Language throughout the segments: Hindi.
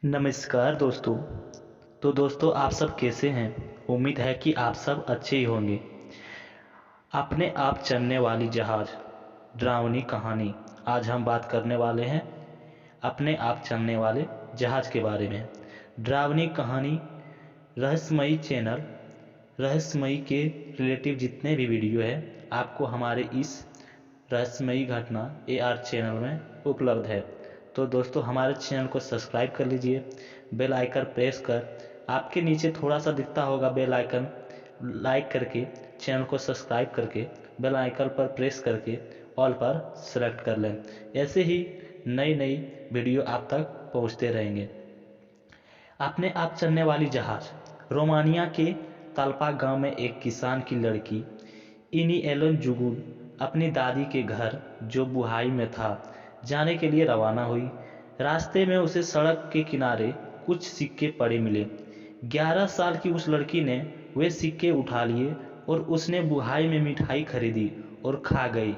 नमस्कार दोस्तों। तो दोस्तों आप सब कैसे हैं। उम्मीद है कि आप सब अच्छे ही होंगे। अपने आप चलने वाली जहाज डरावनी कहानी। आज हम बात करने वाले हैं अपने आप चलने वाले जहाज के बारे में। डरावनी कहानी रहस्यमयी चैनल, रहस्यमयी के रिलेटिव जितने भी वीडियो है आपको हमारे इस रहस्यमयी घटना AR चैनल में उपलब्ध है। तो दोस्तों हमारे चैनल को सब्सक्राइब कर लीजिए, बेल आइकन प्रेस कर आपके नीचे थोड़ा सा दिखता होगा बेल आइकन, लाइक करके चैनल को सब्सक्राइब करके बेल आइकन पर प्रेस करके ऑल पर सेलेक्ट कर लें। ऐसे ही नई नई वीडियो आप तक पहुंचते रहेंगे। अपने आप चलने वाली जहाज। रोमानिया के ताल्पा गांव में एक किसान की लड़की इनी एलन जुगुन अपनी दादी के घर, जो बुहाई में था, जाने के लिए रवाना हुई। रास्ते में उसे सड़क के किनारे कुछ सिक्के पड़े मिले। 11 साल की उस लड़की ने वे सिक्के उठा लिए और उसने बुहाई में मिठाई खरीदी और खा गई।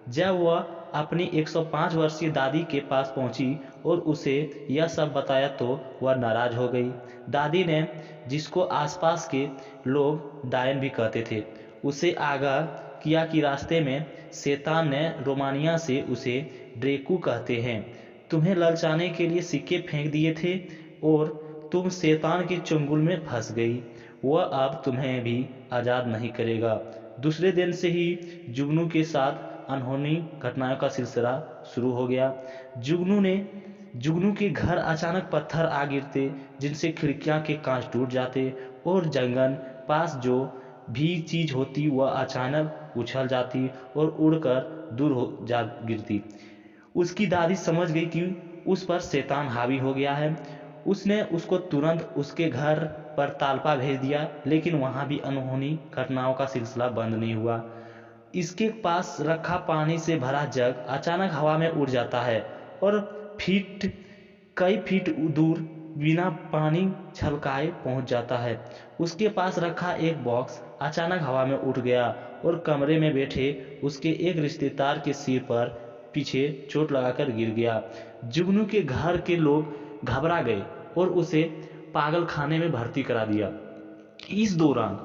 जब वह अपनी 105 वर्षीय दादी के पास पहुंची और उसे यह सब बताया तो वह नाराज हो गई। दादी ने, जिसको आसपास के लोग डायन भी कहते थे, उसे आगाह किया कि रास्ते में शैतान ने, रोमानिया से उसे ड्रेकू कहते हैं, तुम्हें ललचाने के लिए सिक्के फेंक दिए थे और तुम शैतान के चंगुल में फंस गई। वह अब तुम्हें भी आज़ाद नहीं करेगा। दूसरे दिन से ही जुगनू के साथ अनहोनी घटनाओं का सिलसिला शुरू हो गया। जुगनू के घर अचानक पत्थर आ गिरते, जिनसे खिड़कियां के कांच टूट जाते और जंगल पास जो भी चीज होती वह अचानक उछल जाती और उड़कर दूर हो जा गिरती। उसकी दादी समझ गई कि उस पर शैतान हावी हो गया है। उसने उसको तुरंत उसके घर पर ताल्पा भेज दिया, लेकिन वहां भी अनहोनी घटनाओं का सिलसिला बंद नहीं हुआ। इसके पास रखा पानी से भरा जग अचानक हवा में उड़ जाता है और कई फीट दूर बिना पानी छलकाए पहुंच जाता है। उसके पास रखा एक बॉक्स अचानक हवा में उठ गया और कमरे में बैठे उसके एक रिश्तेदार के सिर पर पीछे चोट लगाकर गिर गया। जुगनू के घर के लोग घबरा गए और उसे पागल खाने में भर्ती करा दिया। इस दौरान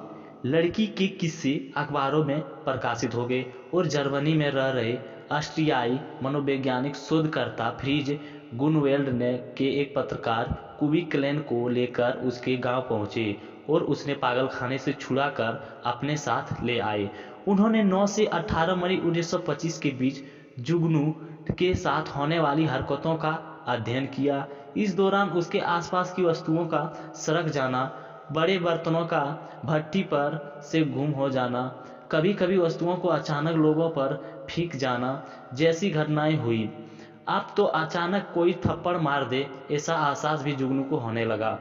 लड़की के किस्से अखबारों में प्रकाशित हो गए और जर्मनी में रह रहे ऑस्ट्रियाई मनोवैज्ञानिक शोधकर्ता फ्रिज गुनवेल्ड ने के एक पत्रकार कुवी क्लेन को लेकर उसके गांव पहुंचे और उसने पागल खाने से छुड़ाकर अपने साथ ले आए। उन्होंने 9 से 18 मई 1925 के बीच जुगनू के साथ होने वाली हरकतों का अध्ययन किया। इस दौरान उसके आसपास की वस्तुओं का सरक जाना, बड़े बर्तनों का भट्टी पर से गुम हो जाना, कभी कभी वस्तुओं को अचानक लोगों पर फेंक जाना जैसी घटनाएं हुई। अब तो अचानक कोई थप्पड़ मार दे ऐसा एहसास भी जुगनू को होने लगा।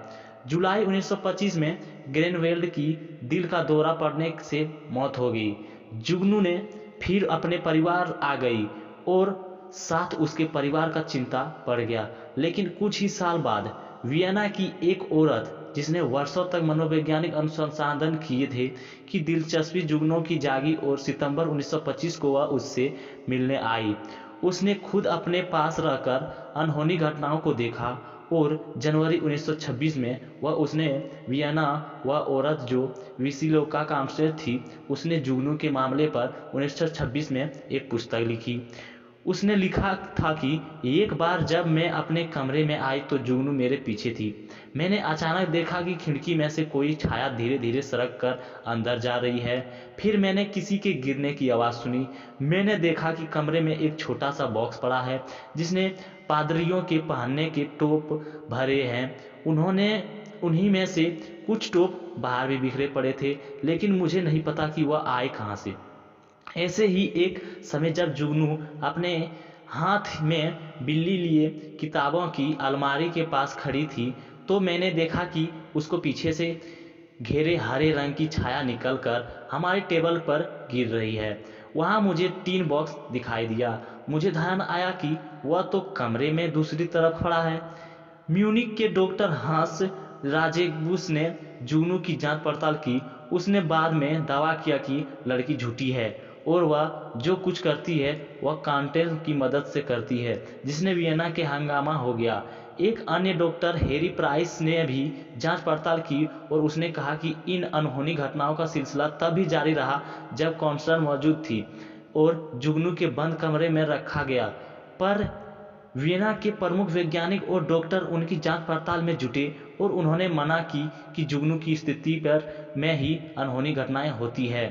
जुलाई 1925 में ग्रेनवेल्ड की दिल का दौरा पड़ने से मौत हो गई। जुगनू ने फिर अपने परिवार आ गई और साथ उसके परिवार का चिंता पड़ गया। लेकिन कुछ ही साल बाद वियना की एक औरत, जिसने वर्षों तक मनोवैज्ञानिक अनुसंधान किए थे, की दिलचस्पी जुगनू की जागी और सितंबर 1925 को वह उससे मिलने आई। उसने खुद अपने पास रहकर अनहोनी घटनाओं को देखा और जनवरी 1926 में उसने वियना, वह औरत जो विसिलोका काउंसिलर थी, उसने जुगनू के मामले पर 1926 में एक पुस्तक लिखी। उसने लिखा था कि एक बार जब मैं अपने कमरे में आई तो जुगनू मेरे पीछे थी। मैंने अचानक देखा कि खिड़की में से कोई छाया धीरे धीरे सरक कर अंदर जा रही है। फिर मैंने किसी के गिरने की आवाज़ सुनी। मैंने देखा कि कमरे में एक छोटा सा बॉक्स पड़ा है जिसने पादरियों के पहनने के टोप भरे हैं। उन्हीं में से कुछ टोप बाहर भी बिखरे पड़े थे, लेकिन मुझे नहीं पता कि वह आए कहाँ से। ऐसे ही एक समय जब जुगनू अपने हाथ में बिल्ली लिए किताबों की अलमारी के पास खड़ी थी, तो मैंने देखा कि उसको पीछे से घेरे हरे रंग की छाया निकलकर हमारे टेबल पर गिर रही है। वहाँ मुझे 3 बॉक्स दिखाई दिया। मुझे ध्यान आया कि वह तो कमरे में दूसरी तरफ खड़ा है। म्यूनिक के डॉक्टर हांस राजेबुस ने जुगनू की जांच पड़ताल की। उसने बाद में दावा किया कि लड़की झूठी है और वह जो कुछ करती है वह कांटेल की मदद से करती है, जिसने वियना के हंगामा हो गया। एक अन्य डॉक्टर हैरी प्राइस ने भी जांच पड़ताल की और उसने कहा कि इन अनहोनी घटनाओं का सिलसिला तब भी जारी रहा जब कॉन्स्टेंस मौजूद थी और जुगनू के बंद कमरे में रखा गया। पर वियना के प्रमुख वैज्ञानिक और डॉक्टर उनकी जांच पड़ताल में जुटे और उन्होंने मना की कि जुगनू की स्थिति पर में ही अनहोनी घटनाएं होती है।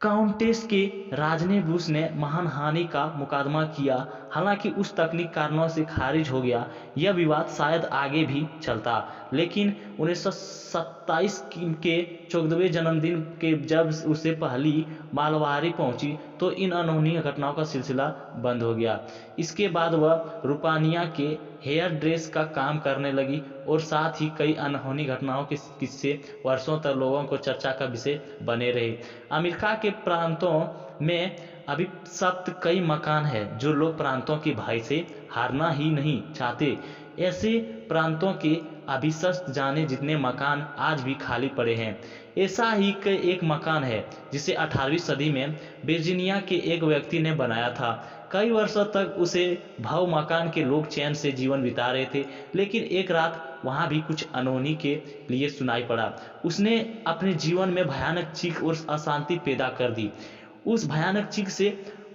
काउंटेस के राजनेबुस ने मानहानि का मुकदमा किया, हालांकि उस तकनीक कारणों से खारिज हो गया। यह विवाद शायद आगे भी चलता, लेकिन 1927 के 14वें जन्मदिन के जब उसे पहली मालवाहरी पहुंची तो इन अनहोनी घटनाओं का सिलसिला बंद हो गया। इसके बाद वह रूपानिया के हेयर ड्रेस का काम करने लगी और साथ ही कई अनहोनी घटनाओं के किस्से वर्षों तक लोगों को चर्चा का विषय बने रहे। अमेरिका के प्रांतों में अभिशप्त कई मकान हैं जो लोग प्रांतों के भय से हारना ही नहीं चाहते। ऐसे प्रांतों के अभिशप्त जाने जितने मकान आज भी खाली पड़े हैं। ऐसा ही एक मकान है जिसे 18वीं सदी में वर्जीनिया के एक व्यक्ति ने बनाया था। कई वर्षों तक उसे भव मकान के लोग चैन से जीवन बिता रहे थे, लेकिन एक रात वहां भी कुछ अनहोनी के लिए सुनाई पड़ा। उसने अपने जीवन में भयानक चीख और अशांति पैदा कर दी। उस भयानक चीख से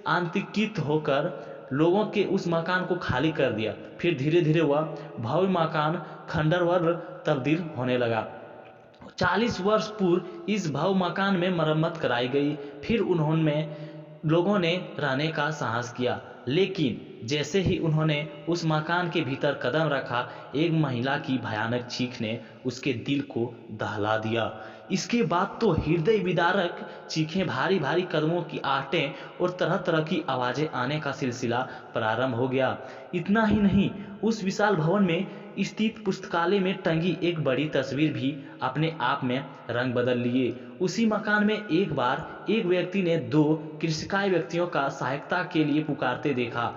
आतंकित होकर लोगों के उस मकान को खाली कर दिया। फिर धीरे धीरे वह भव्य मकान खंडहर तब्दील होने लगा। 40 वर्ष पूर्व इस भव्य मकान में मरम्मत कराई गई। फिर उन्होंने लोगों ने रहने का साहस किया, लेकिन जैसे ही उन्होंने उस मकान के भीतर कदम रखा, एक महिला की भयानक चीख ने उसके दिल को दहला दिया। इसके बाद तो हृदय विदारक चीखें, भारी भारी कदमों की आहटें और तरह तरह की आवाजें आने का सिलसिला प्रारंभ हो गया। इतना ही नहीं, उस विशाल भवन में स्थित पुस्तकालय में टंगी एक बड़ी तस्वीर भी अपने आप में रंग बदल लिए। उसी मकान में एक बार एक व्यक्ति ने 2 कृषिकाय व्यक्तियों का सहायता के लिए पुकारते देखा।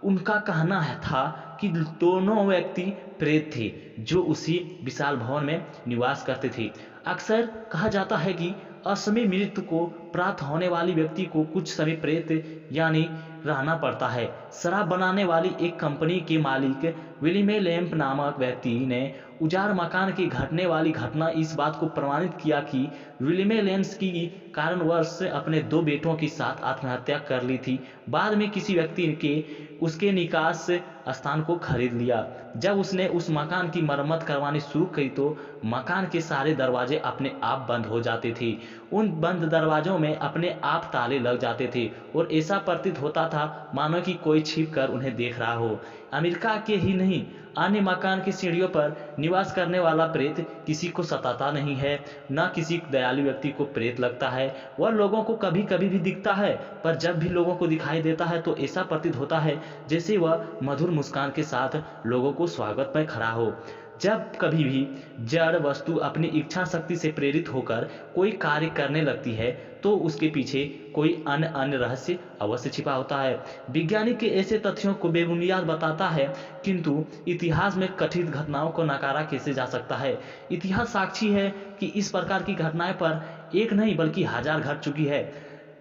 उनका कहना था कि दोनों व्यक्ति प्रेत थे जो उसी विशाल भवन में निवास करते थे। अक्सर कहा जाता है कि असमय मृत्यु को प्राप्त होने वाली व्यक्ति को कुछ समय प्रेत यानी रहना पड़ता है। शराब बनाने वाली एक कंपनी के मालिक विलियम लैम्प नामक व्यक्ति ने उजाड़ मकान की घटने वाली घटना इस बात को प्रमाणित किया कि विलियम लैम्प की कारणवश अपने 2 बेटों के साथ आत्महत्या कर ली थी। बाद में किसी व्यक्ति के उसके निकास स्थान को खरीद लिया। जब उसने उस मकान की मरम्मत करवानी शुरू की तो मकान के सारे दरवाजे अपने आप बंद हो जाते थे। उन बंद दरवाजों में अपने आप ताले लग जाते थे और ऐसा प्रतीत होता था मानो कि कोई छिप कर उन्हें देख रहा हो। अमेरिका के ही नहीं, अन्य मकान की सीढ़ियों पर निवास करने वाला प्रेत किसी को सताता नहीं है, न किसी दयालु व्यक्ति को प्रेत लगता है। वह लोगों को कभी कभी भी दिखता है, पर जब भी लोगों को दिखाई देता है तो ऐसा प्रतीत होता है जैसे वह मधुर मुस्कान के साथ लोगों को स्वागत में खड़ा हो। जब कभी भी जड़ वस्तु अपनी इच्छा शक्ति से प्रेरित होकर कोई कार्य करने लगती है तो उसके पीछे कोई अन्य रहस्य अवश्य छिपा होता है। विज्ञानिक के ऐसे तथ्यों को बेबुनियाद बताता है, किंतु इतिहास में कथित घटनाओं को नकारा कैसे जा सकता है। इतिहास साक्षी है कि इस प्रकार की घटनाएं पर एक नहीं बल्कि 1000 घट चुकी है।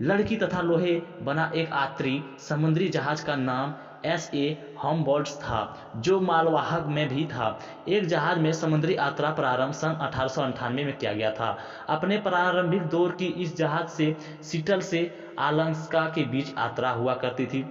लड़की तथा लोहे बना एक यात्री समुद्री जहाज का नाम S.A. हम्बोल्ट था, जो मालवाहक में भी था। एक जहाज में समुद्री यात्रा प्रारंभ सन 1898 में किया गया था। अपने प्रारंभिक दौर की इस जहाज से सिटल से अलास्का के बीच यात्रा हुआ करती थी।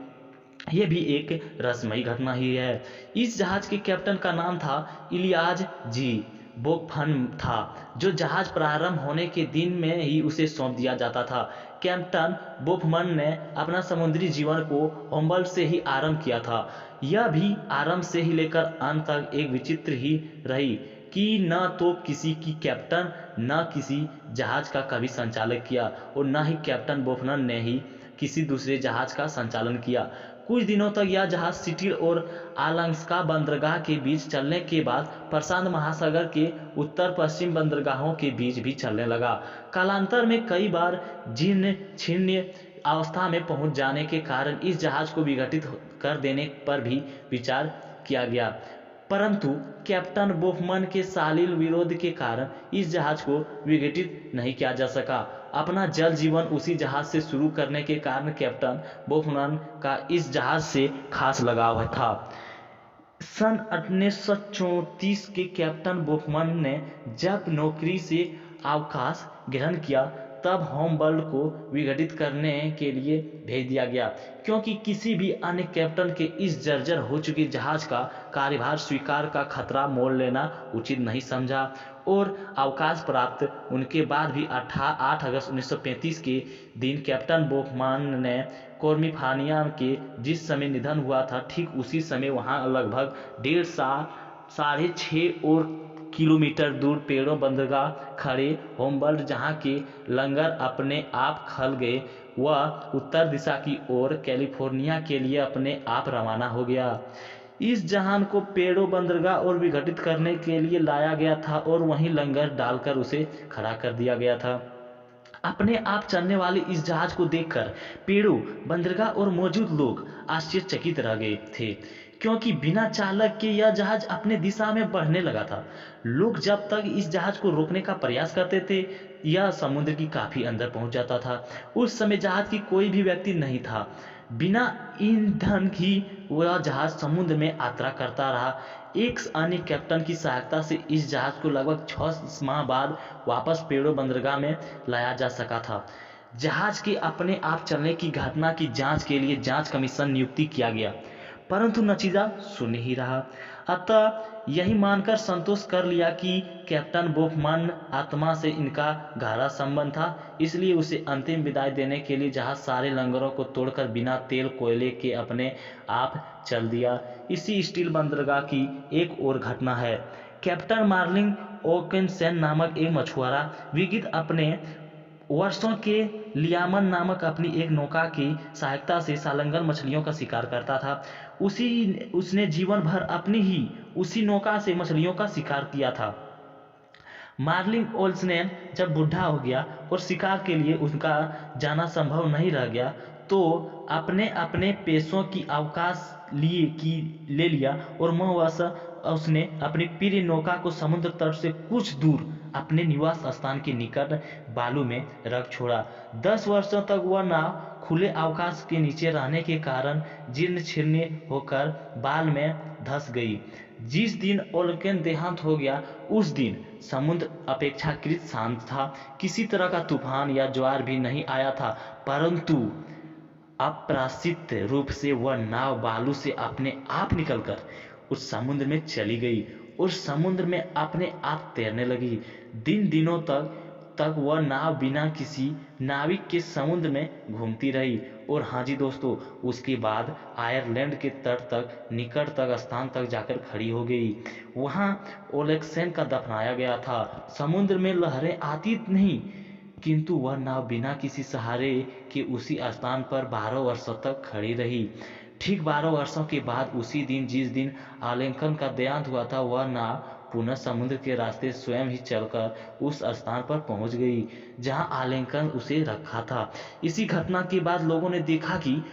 यह भी एक रहस्यमयी घटना ही है। इस जहाज के कैप्टन का नाम था इलियाज जी बोफन था, जो जहाज प्रारंभ होने के दिन में ही उसे सौंप दिया जाता था। कैप्टन बोफमन ने अपना समुद्री जीवन को हम्बोल्ट से ही आरंभ किया था। यह भी आरंभ से ही लेकर अंत तक एक विचित्र ही रही कि न तो किसी की कैप्टन न किसी जहाज का कभी संचालक किया और न ही कैप्टन बोफमन ने ही किसी दूसरे जहाज का संचालन किया। कुछ दिनों तक यह जहाज सिटिल और अलास्का बंदरगाह के बीच चलने के बाद प्रशांत महासागर के उत्तर पश्चिम बंदरगाहों के बीच भी चलने लगा। कालांतर में कई बार जीर्ण छिन्न अवस्था में पहुंच जाने के कारण इस जहाज को विघटित कर देने पर भी विचार किया गया, परंतु कैप्टन बोफमन के शालील विरोध के कारण इस जहाज को विघटित नहीं किया जा सका। अपना जल जीवन उसी जहाज से शुरू करने के कारण कैप्टन बोफमन का इस जहाज से खास लगाव था। सन 1934 के कैप्टन बोफमन ने जब नौकरी से अवकाश ग्रहण किया तब होमवर्ल्ड को विघटित करने के लिए भेज दिया गया, क्योंकि किसी भी अन्य कैप्टन के इस जर्जर हो चुके जहाज का कार्यभार स्वीकार का खतरा मोल लेना उचित नहीं समझा। और अवकाश प्राप्त उनके बाद भी 8 अगस्त 1935 के दिन कैप्टन बोफमन ने कॉर्मिफानिया के जिस समय निधन हुआ था ठीक उसी समय वहां लगभग 1.5 और किलोमीटर दूर पेड़ों बंदरगाह खड़े होमवर्ल्ड जहां के लंगर अपने आप खल गए, वह उत्तर दिशा की ओर कैलिफोर्निया के लिए अपने आप रवाना हो गया। इस जहाज को पेड़ों बंदरगाह और विघटित करने के लिए लाया गया था और वहीं लंगर डालकर उसे खड़ा कर दिया गया था। अपने आप चलने वाले इस जहाज को देखकर पेड़ों बंदरगाह और मौजूद लोग आश्चर्यचकित रह गए थे, क्योंकि बिना चालक के यह जहाज अपने दिशा में बढ़ने लगा था। लोग जब तक इस जहाज को रोकने का प्रयास करते थे यह समुद्र की काफी अंदर पहुंच जाता था। उस समय जहाज की कोई भी व्यक्ति नहीं था। बिना ईंधन की वह जहाज समुद्र में यात्रा करता रहा। एक अन्य कैप्टन की सहायता से इस जहाज को लगभग 6 माह बाद वापस पेड़ों बंदरगाह में लाया जा सका था। जहाज के अपने आप चलने की घटना की जांच के लिए जांच कमीशन नियुक्ति किया गया, परंतु नतीजा शून्य ही रहा। अतः यही मानकर संतोष कर लिया कि कैप्टन बोफमन आत्मा से इनका गहरा संबंध था, इसलिए उसे अंतिम विदाई देने के लिए जहाज सारे लंगरों को तोड़कर बिना तेल कोयले के अपने आप चल दिया। इसी स्टील बंदरगाह की एक और घटना है। कैप्टन मार्लिन ओकेनसेन नामक एक मछुआरा विगित अपने वर्षों के लियामन नामक अपनी एक नौका की सहायता से सालंगन मछलियों का शिकार करता था। उसने जीवन भर अपनी ही उसी नौका से मछलियों का शिकार किया था। मार्लिन ओल्सनेन जब बूढ़ा हो गया और शिकार के लिए उनका जाना संभव नहीं रह गया तो अपने अपने पेशों की अवकाश ले लिया और महवश उसने अपनी प्रिय नौका को समुद्र तट से कुछ दूर अपने निवास स्थान के निकट बालू में रख छोड़ा। 10 वर्षों तक वह नाव खुले अवकाश के नीचे रहने के कारण जीर्ण शीर्ण होकर बाल में धंस गई। जिस दिन ओल्केन देहांत हो गया उस दिन समुद्र अपेक्षाकृत शांत था। किसी तरह का तूफान या ज्वार भी नहीं आया था, परंतु अप्रत्याशित रूप से वह नाव बालू से अपने आप निकलकर उस समुद्र में चली गई और समुद्र में अपने आप तैरने लगी। दिनों तक वह नाव बिना किसी नाविक के समुद्र में घूमती रही। और हाँ जी दोस्तों, उसके बाद आयरलैंड के तट तक निकट तक स्थान तक जाकर खड़ी हो गई। वहां ओलेक्सेन का दफनाया गया था। समुद्र में लहरें आती नहीं, किंतु वह नाव बिना किसी सहारे के उसी स्थान पर 12 वर्षों तक खड़ी रही। ठीक 12 वर्षों के बाद उसी दिन जिस दिन आलेखन का देहांत हुआ था वह नाव पुनः समुद्र के रास्ते स्वयं ही चलकर उस स्थान पर पहुंच गई जहां आलेखन उसे रखा था। इसी घटना के बाद लोगों ने देखा कि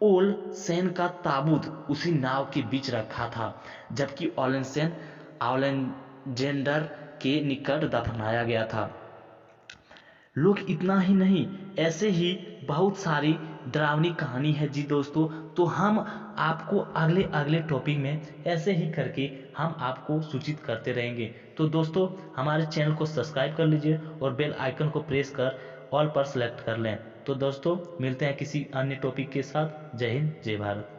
ओलसेन का ताबूत उसी नाव के बीच रखा था, जबकि ओलेंसेन आलेक्जेंडर के निकट दफनाया गया था। लोग इतना ही नहीं, ऐसे ही बहुत सारी डरावनी कहानी है जी दोस्तों। तो हम आपको अगले टॉपिक में ऐसे ही करके हम आपको सूचित करते रहेंगे। तो दोस्तों हमारे चैनल को सब्सक्राइब कर लीजिए और बेल आइकन को प्रेस कर ऑल पर सेलेक्ट कर लें। तो दोस्तों मिलते हैं किसी अन्य टॉपिक के साथ। जय हिंद, जय भारत।